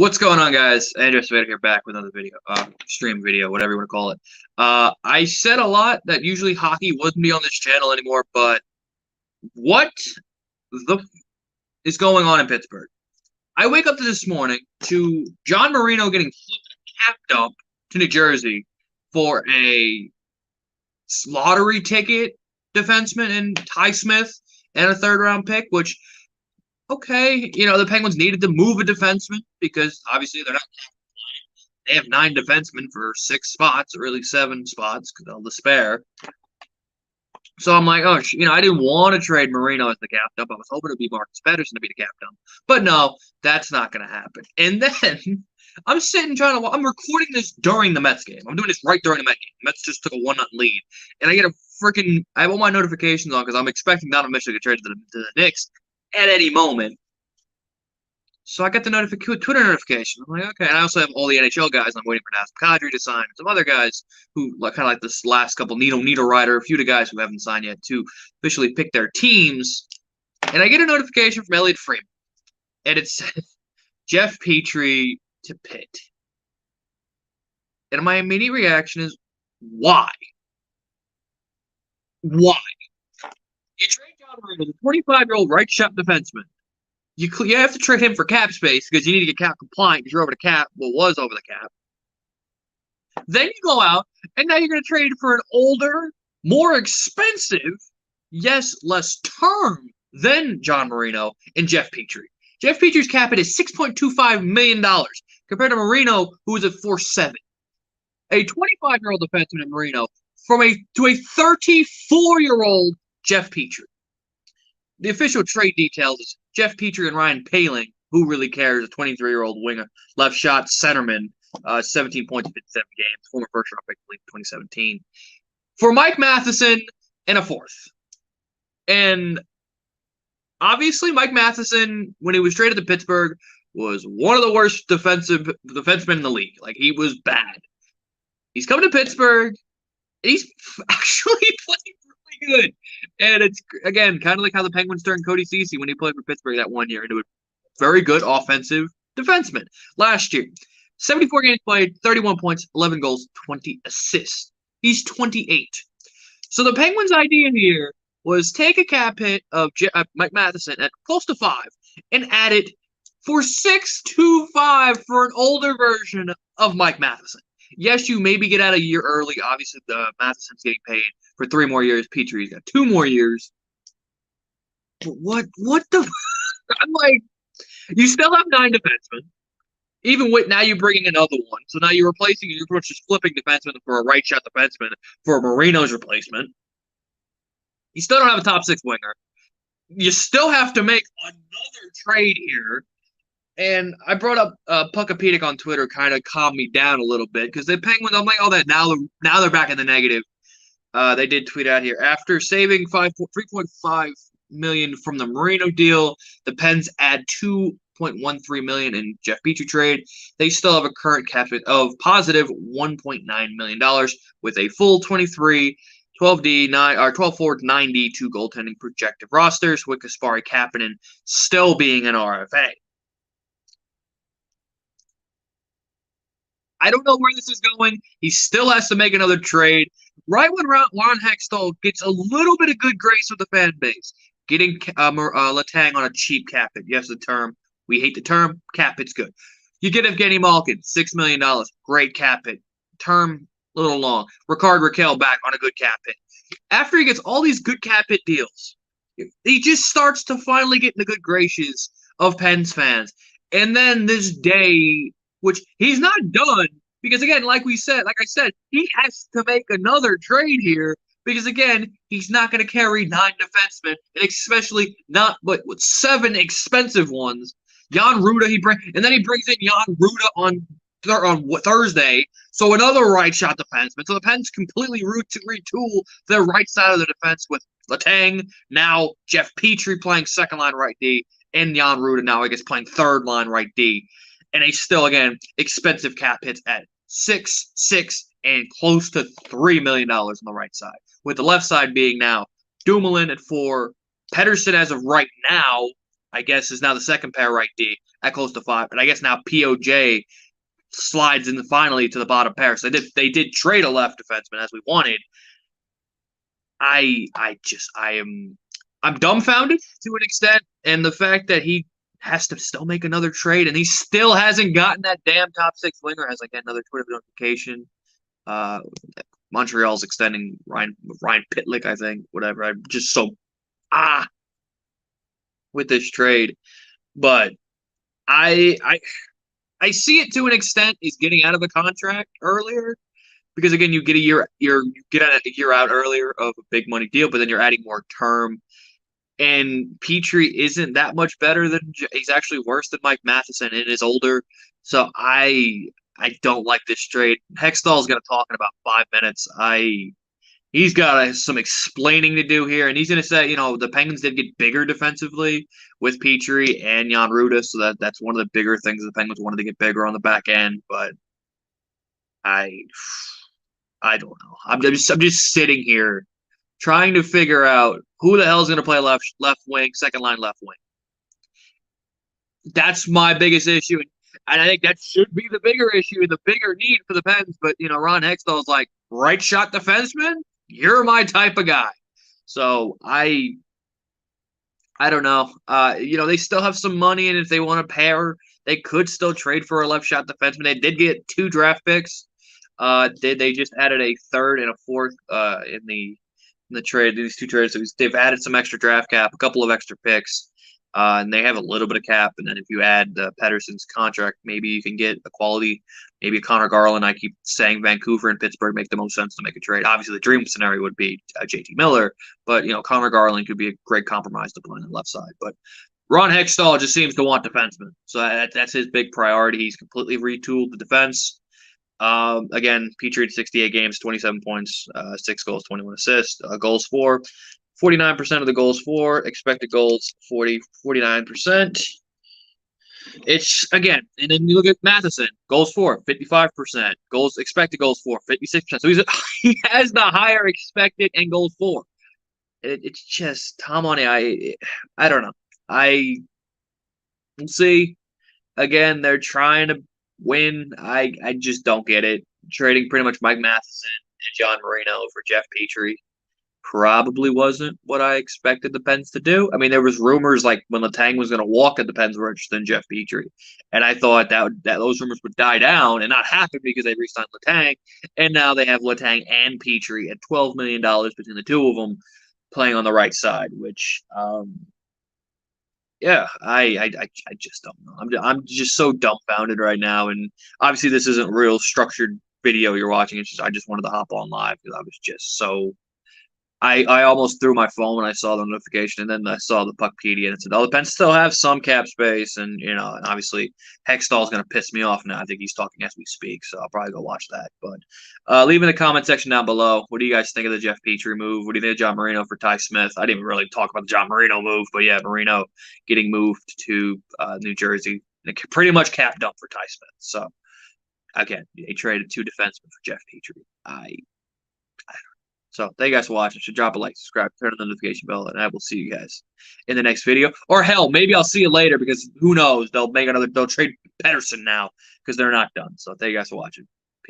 What's going on, guys? Andrew Sveda here, back with another video, stream video, whatever you want to call it. I said a lot that usually hockey wouldn't be on this channel anymore, but what the is going on in Pittsburgh? I wake up to this morning to John Marino getting flipped a cap dump to New Jersey for a lottery ticket defenseman and Ty Smith and a third-round pick, which okay, the Penguins needed to move a defenseman because obviously they're not. They have 9 defensemen for 6 spots, or really 7 spots, because they'll spare. So I'm like, oh, I didn't want to trade Marino as the cap dump. I was hoping it'd be Marcus Pettersson to be the cap dump, but no, that's not going to happen. And then I'm sitting I'm recording this during the Mets game. I'm doing this right during the Mets game. The Mets just took a 1-0 lead, and I have all my notifications on because I'm expecting Donovan Mitchell to get traded to the Knicks at any moment. So I got the Twitter notification. I'm like, okay. And I also have all the NHL guys. I'm waiting for Nassim Kadri to sign. Some other guys who kind of like this last couple, Needle Rider, a few of the guys who haven't signed yet to officially pick their teams. And I get a notification from Elliot Freeman. And it says, Jeff Petry to Pitt. And my immediate reaction is, why? Why? You trade John Marino, the 25-year-old right-shot defenseman. You have to trade him for cap space because you need to get cap compliant because you're over the cap. Well, was over the cap. Then you go out, and now you're going to trade for an older, more expensive, yes, less term than John Marino and Jeff Petry. Jeff Petry's cap hit is $6.25 million compared to Marino, who was at $4.7. A 25-year-old defenseman in Marino to a 34-year-old Jeff Petry. The official trade details is Jeff Petry and Ryan Poehling, who really cares, a 23-year-old winger, left shot centerman, 17 points in 57 games, former first-round pick in 2017, for Mike Matheson and a fourth. And obviously, Mike Matheson, when he was traded to Pittsburgh, was one of the worst defensemen in the league. Like, he was bad. He's coming to Pittsburgh. He's actually playing really good. And it's, again, kind of like how the Penguins turned Cody Ceci when he played for Pittsburgh that one year into a very good offensive defenseman last year. 74 games played, 31 points, 11 goals, 20 assists. He's 28. So the Penguins' idea here was take a cap hit of Mike Matheson at close to 5 and add it for $6.25 for an older version of Mike Matheson. Yes, you maybe get out a year early. Obviously, the Matheson's getting paid for 3 more years. Petry's got 2 more years. But what the? I'm like, you still have 9 defensemen. Even with now you're bringing another one. So now you're pretty much just flipping defenseman for a right shot defenseman for a Marino's replacement. You still don't have a top 6 winger. You still have to make another trade here. And I brought up Puckapedic on Twitter, kind of calmed me down a little bit because the Penguins, I'm like, oh, that now they're back in the negative. They did tweet out here after saving $3.5 million from the Marino deal. The Pens add $2.13 million in Jeff Petry trade. They still have a current cap hit of positive $1.9 million with a full 23, 12D, 12 forward, 92 goaltending projected rosters with Kasperi Kapanen still being an RFA. I don't know where this is going. He still has to make another trade. Right when Ron Hextall gets a little bit of good grace with the fan base, getting Letang on a cheap cap hit. Yes, the term. We hate the term. Cap hit's good. You get Evgeny Malkin, $6 million. Great cap hit. Term, a little long. Ricard Raquel back on a good cap hit. After he gets all these good cap hit deals, he just starts to finally get in the good graces of Pens fans. And then this day, which he's not done, because again, like I said, he has to make another trade here, because again, he's not going to carry 9 defensemen, and especially not with 7 expensive ones. Jan Ruda, he brings in Jan Ruda on Thursday, so another right shot defenseman. So the Pens completely retool their right side of the defense with Letang, now Jeff Petry playing second line right D, and Jan Ruda now I guess playing third line right D. And a still, again, expensive cap hits at 6, 6, and close to $3 million on the right side. With the left side being now Dumoulin at 4, Pettersson as of right now I guess, is now the second pair right D at close to 5. And I guess now POJ slides in finally to the bottom pair. So they did trade a left defenseman as we wanted. I'm dumbfounded to an extent, and the fact that he has to still make another trade, and he still hasn't gotten that damn top 6 winger. Has like another Twitter notification. Uh, Montreal's extending Ryan Pitlick, I think. Whatever. I'm just so with this trade, but I I I see it to an extent. He's getting out of the contract earlier because again, you get you get a year out earlier of a big money deal, but then you're adding more term. And Petry isn't that much better than he's actually worse than Mike Matheson and is older. So I don't like this trade. Hextall's going to talk in about 5 minutes. He's got some explaining to do here, and he's going to say, the Penguins did get bigger defensively with Petry and Jan Ruda, so that's one of the bigger things. The Penguins wanted to get bigger on the back end, but I don't know. I'm just sitting here trying to figure out who the hell is going to play left wing, second line left wing. That's my biggest issue, and I think that should be the bigger issue and the bigger need for the Pens. But Ron Hextall is like, right shot defenseman, you're my type of guy. So I don't know. They still have some money, and if they want to pair, they could still trade for a left shot defenseman. They did get 2 draft picks. They just added a third and a fourth in the trade. These 2 trades, so they've added some extra draft cap, a couple of extra picks, and they have a little bit of cap. And then if you add Pettersson's contract, maybe you can get a quality, maybe a Connor Garland. I keep saying Vancouver and Pittsburgh make the most sense to make a trade. Obviously, the dream scenario would be JT Miller, but Connor Garland could be a great compromise to play on the left side. But Ron Hextall just seems to want defensemen, so that's his big priority. He's completely retooled the defense. Again, Petry in 68 games, 27 points, 6 goals, 21 assists, goals for, 49% of the goals for, expected goals 49%. It's again, and then you look at Matheson, goals for 55%, goals expected goals for 56%. So he has the higher expected and goals for. It's just Tom Money. I don't know. We'll see. Again, they're trying to win. I just don't get it. Trading pretty much Mike Matheson and John Marino for Jeff Petry probably wasn't what I expected the Pens to do. I mean, there was rumors like when Letang was going to walk at the Pens were interested in Jeff Petry, and I thought that those rumors would die down and not happen because they re-signed Letang, and now they have Letang and Petry at $12 million between the two of them playing on the right side, which yeah, I just don't know. I'm just so dumbfounded right now, and obviously this isn't real structured video you're watching. It's just I just wanted to hop on live because I was just so. I almost threw my phone when I saw the notification, and then I saw the Puckpedia, and it said, "Oh, the Pens still have some cap space," and and obviously Hextall's going to piss me off now. I think he's talking as we speak, so I'll probably go watch that. But leave in the comment section down below. What do you guys think of the Jeff Petry move? What do you think of John Marino for Ty Smith? I didn't really talk about the John Marino move, but yeah, Marino getting moved to New Jersey, and pretty much cap dump for Ty Smith. So again, they traded 2 defensemen for Jeff Petry. So thank you guys for watching. So drop a like, subscribe, turn on the notification bell, and I will see you guys in the next video. Or hell, maybe I'll see you later because who knows? They'll trade Pettersson now because they're not done. So thank you guys for watching.